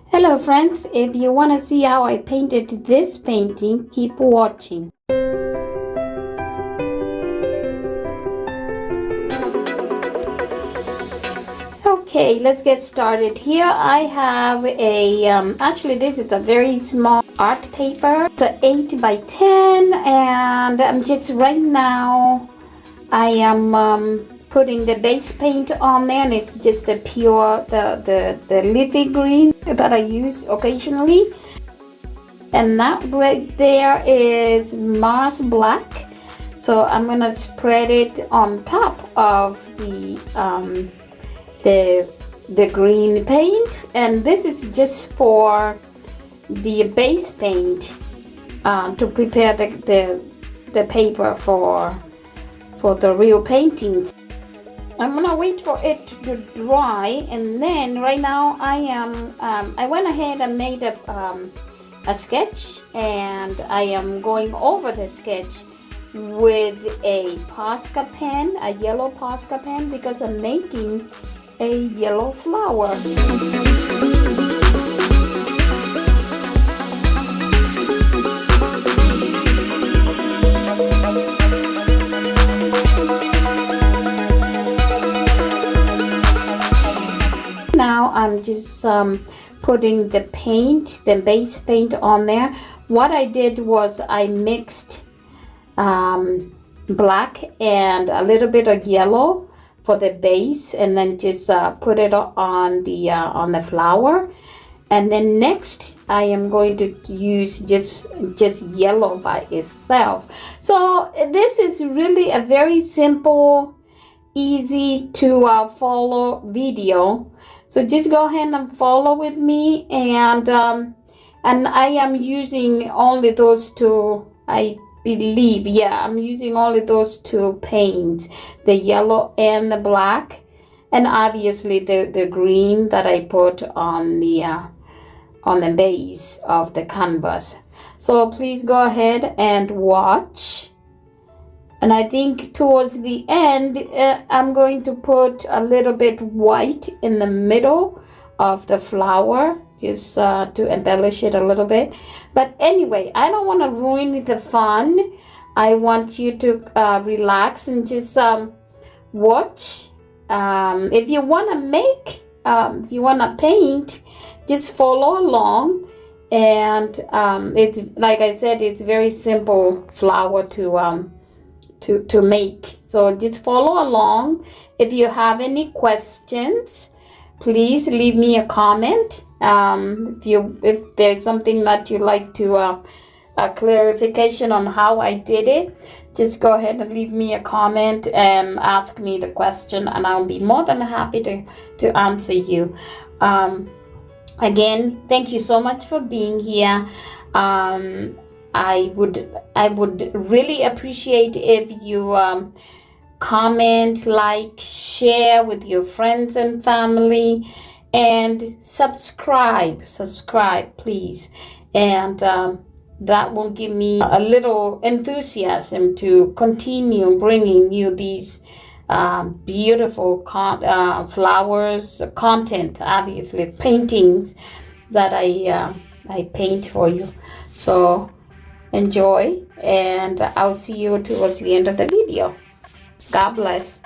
Hello friends, if you want to see how I painted this painting, keep watching. Okay, let's get started. Here I have a, actually this is a very small art paper. It's an 8 by 10 and I'm just right now, I am putting the base paint on there, and it's just the pure, the leafy green that I use occasionally. And that right there is Mars Black. So I'm gonna spread it on top of the green paint, and this is just for the base paint to prepare the paper for the real paintings. I'm gonna wait for it to dry, and then right now I went ahead and made a sketch, and I am going over the sketch with a Posca pen, a yellow Posca pen, because I'm making a yellow flower. Now I'm just putting the paint, the base paint on there. What I did was I mixed black and a little bit of yellow for the base, and then just put it on the flower. And then next I am going to use just yellow by itself. So this is really a very simple, easy to follow video. So just go ahead and follow with me, and I am using only those two, I believe. Yeah, I'm using only those two paints, the yellow and the black, and obviously the green that I put on the base of the canvas. So please go ahead and watch. And I think towards the end, I'm going to put a little bit white in the middle of the flower, just to embellish it a little bit. But anyway, I don't want to ruin the fun. I want you to relax and just watch. If you want to make, if you want to paint, just follow along. And it's, like I said, it's very simple flower to make. So just follow along. If you have any questions, please leave me a comment. If there's something that you'd like to a clarification on how I did it, just go ahead and leave me a comment and ask me the question, and I'll be more than happy to answer you. Again, thank you so much for being here. I would really appreciate if you comment, like, share with your friends and family, and subscribe please. And that will give me a little enthusiasm to continue bringing you these beautiful flowers, content, obviously paintings that I paint for you. So enjoy, and I'll see you towards the end of the video. God bless.